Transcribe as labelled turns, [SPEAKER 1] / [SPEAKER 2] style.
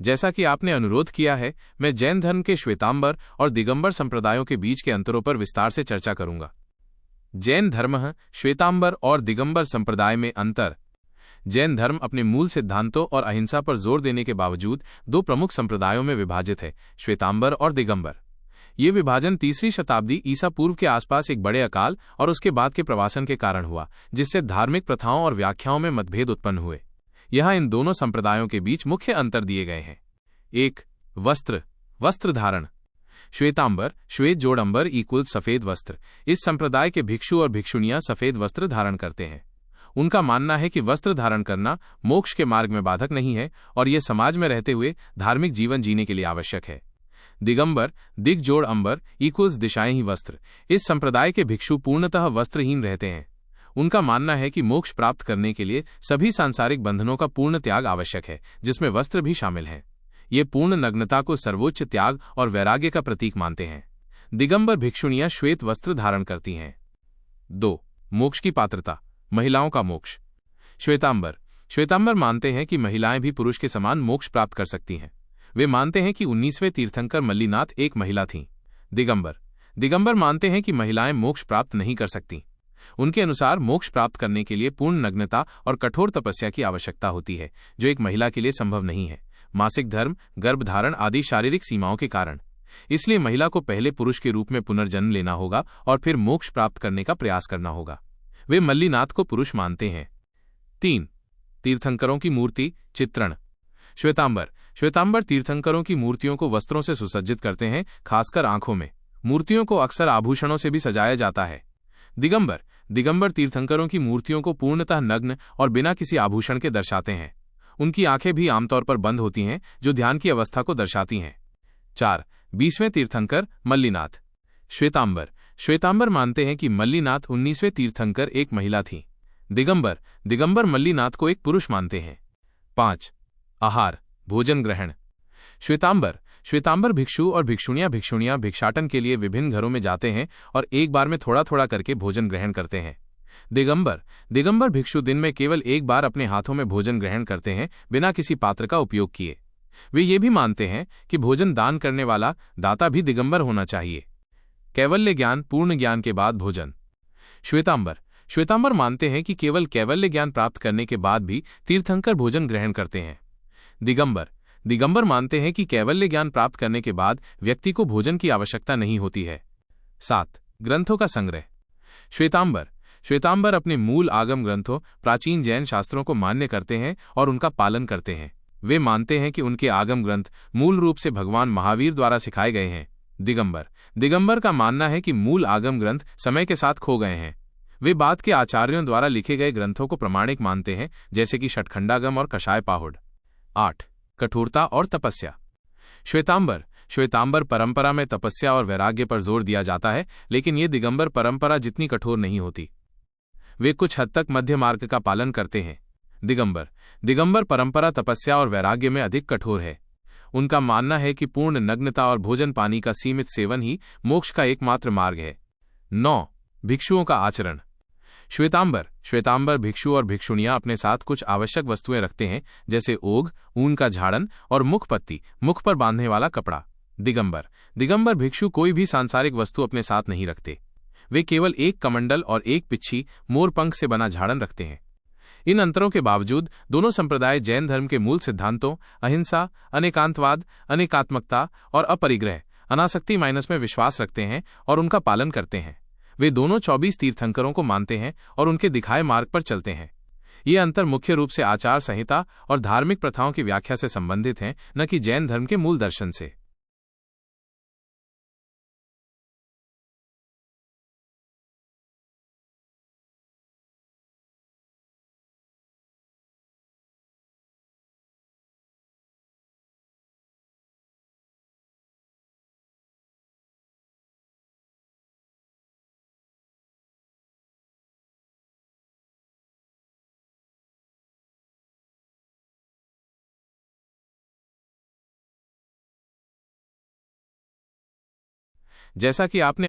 [SPEAKER 1] जैसा कि आपने अनुरोध किया है, मैं जैन धर्म के श्वेतांबर और दिगंबर संप्रदायों के बीच के अंतरों पर विस्तार से चर्चा करूंगा। जैन धर्म, श्वेतांबर और दिगंबर संप्रदाय में अंतर। जैन धर्म अपने मूल सिद्धांतों और अहिंसा पर जोर देने के बावजूद दो प्रमुख संप्रदायों में विभाजित है, श्वेतांबर और दिगंबर। ये विभाजन 3वीं शताब्दी ईसा पूर्व के आसपास एक बड़े अकाल और उसके बाद के प्रवासन के कारण हुआ, जिससे धार्मिक प्रथाओं और व्याख्याओं में मतभेद उत्पन्न हुए। यहाँ इन दोनों संप्रदायों के बीच मुख्य अंतर दिए गए हैं। 1. वस्त्र धारण। श्वेतांबर, श्वेत जोड़ अंबर इक्वल सफेद वस्त्र। इस संप्रदाय के भिक्षु और भिक्षुणियां सफेद वस्त्र धारण करते हैं। उनका मानना है कि वस्त्र धारण करना मोक्ष के मार्ग में बाधक नहीं है और यह समाज में रहते हुए धार्मिक जीवन जीने के लिए आवश्यक है। दिगंबर, दिग जोड़ अंबर इक्वल्स दिशाएं ही वस्त्र। इस संप्रदाय के भिक्षु पूर्णतः वस्त्रहीन रहते हैं। उनका मानना है कि मोक्ष प्राप्त करने के लिए सभी सांसारिक बंधनों का पूर्ण त्याग आवश्यक है, जिसमें वस्त्र भी शामिल हैं। ये पूर्ण नग्नता को सर्वोच्च त्याग और वैराग्य का प्रतीक मानते हैं। दिगंबर भिक्षुणियां श्वेत वस्त्र धारण करती हैं। 2. मोक्ष की पात्रता। महिलाओं का मोक्ष। श्वेतांबर मानते हैं कि महिलाएं भी पुरुष के समान मोक्ष प्राप्त कर सकती हैं। वे मानते हैं कि 19वें तीर्थंकर मल्लीनाथ एक महिला थीं। दिगंबर मानते हैं कि महिलाएं मोक्ष प्राप्त नहीं कर सकती। उनके अनुसार मोक्ष प्राप्त करने के लिए पूर्ण नग्नता और कठोर तपस्या की आवश्यकता होती है, जो एक महिला के लिए संभव नहीं है, मासिक धर्म, गर्भधारण आदि शारीरिक सीमाओं के कारण। इसलिए महिला को पहले पुरुष के रूप में पुनर्जन्म लेना होगा और फिर मोक्ष प्राप्त करने का प्रयास करना होगा। वे मल्लीनाथ को पुरुष मानते हैं। 3. तीर्थंकरों की मूर्ति चित्रण। श्वेतांबर तीर्थंकरों की मूर्तियों को वस्त्रों से सुसज्जित करते हैं, खासकर आंखों में। मूर्तियों को अक्सर आभूषणों से भी सजाया जाता है। दिगंबर तीर्थंकरों की मूर्तियों को पूर्णतः नग्न और बिना किसी आभूषण के दर्शाते हैं। उनकी आंखें भी आमतौर पर बंद होती हैं, जो ध्यान की अवस्था को दर्शाती हैं। 4. 20वें तीर्थंकर मल्लीनाथ। श्वेतांबर मानते हैं कि मल्लीनाथ 19वें तीर्थंकर एक महिला थी। दिगंबर मल्लीनाथ को एक पुरुष मानते हैं। 5. आहार भोजन ग्रहण। श्वेतांबर भिक्षु और भिक्षुणियां भिक्षाटन के लिए विभिन्न घरों में जाते हैं और एक बार में थोड़ा थोड़ा करके भोजन ग्रहण करते हैं। दिगंबर भिक्षु दिन में केवल एक बार अपने हाथों में भोजन ग्रहण करते हैं, बिना किसी पात्र का उपयोग किए। वे ये भी मानते हैं कि भोजन दान करने वाला दाता भी दिगंबर होना चाहिए। कैवल्य ज्ञान पूर्ण ज्ञान के बाद भोजन। श्वेतांबर मानते हैं कि केवल कैवल्य ज्ञान प्राप्त करने के बाद भी तीर्थंकर भोजन ग्रहण करते हैं। दिगंबर मानते हैं कि कैवल्य ज्ञान प्राप्त करने के बाद व्यक्ति को भोजन की आवश्यकता नहीं होती है। 7. ग्रंथों का संग्रह। श्वेतांबर अपने मूल आगम ग्रंथों, प्राचीन जैन शास्त्रों को मान्य करते हैं और उनका पालन करते हैं। वे मानते हैं कि उनके आगम ग्रंथ मूल रूप से भगवान महावीर द्वारा सिखाए गए हैं। दिगंबर का मानना है कि मूल आगम ग्रंथ समय के साथ खो गए हैं। वे बाद के आचार्यों द्वारा लिखे गए ग्रंथों को प्रमाणिक मानते हैं, जैसे कि षटखंडागम और कषाय पाहुड़। 8. कठोरता और तपस्या। श्वेतांबर परंपरा में तपस्या और वैराग्य पर जोर दिया जाता है, लेकिन ये दिगंबर परंपरा जितनी कठोर नहीं होती। वे कुछ हद तक मध्य मार्ग का पालन करते हैं। दिगंबर परंपरा तपस्या और वैराग्य में अधिक कठोर है। उनका मानना है कि पूर्ण नग्नता और भोजन पानी का सीमित सेवन ही मोक्ष का एकमात्र मार्ग है। 9. भिक्षुओं का आचरण। श्वेतांबर भिक्षु और भिक्षुणियां अपने साथ कुछ आवश्यक वस्तुएं रखते हैं, जैसे ओग, ऊन का झाड़न और मुखपत्ती, मुख पर बांधने वाला कपड़ा। दिगंबर भिक्षु कोई भी सांसारिक वस्तु अपने साथ नहीं रखते। वे केवल एक कमंडल और एक पिच्छी मोरपंख से बना झाड़न रखते हैं। इन अंतरों के बावजूद दोनों संप्रदाय जैन धर्म के मूल सिद्धांतों अहिंसा, अनेकांतवाद, अनेकात्मकता और अपरिग्रह अनासक्ति में विश्वास रखते हैं और उनका पालन करते हैं। वे दोनों 24 तीर्थंकरों को मानते हैं और उनके दिखाए मार्ग पर चलते हैं। ये अंतर मुख्य रूप से आचार संहिता और धार्मिक प्रथाओं की व्याख्या से संबंधित हैं, न कि जैन धर्म के मूल दर्शन से। जैसा कि आपने